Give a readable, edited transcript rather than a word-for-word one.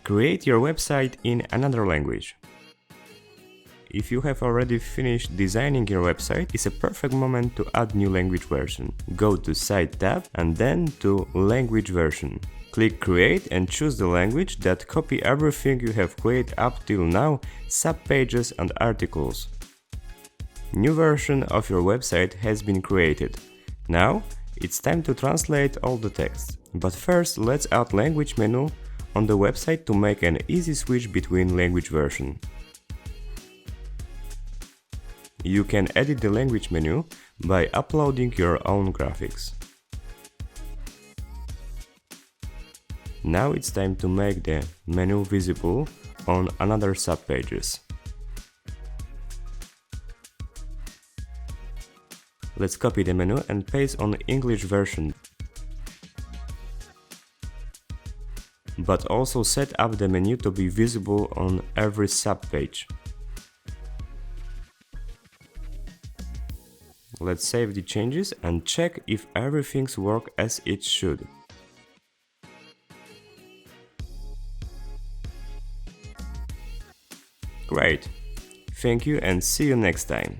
Create your website in another language. If you have already finished designing your website, it's a perfect moment to add new language version. Go to Site tab and then to Language version. Click Create and choose the language that copy everything you have created up till now, subpages and articles. New version of your website has been created. Now it's time to translate all the text. But first let's add language menu on the website to make an easy switch between language version. You can edit the language menu by uploading your own graphics. Now it's time to make the menu visible on another subpages. Let's copy the menu and paste on the English version. But also set up the menu to be visible on every subpage. Let's save the changes and check if everything's work as it should. Great! Thank you and see you next time.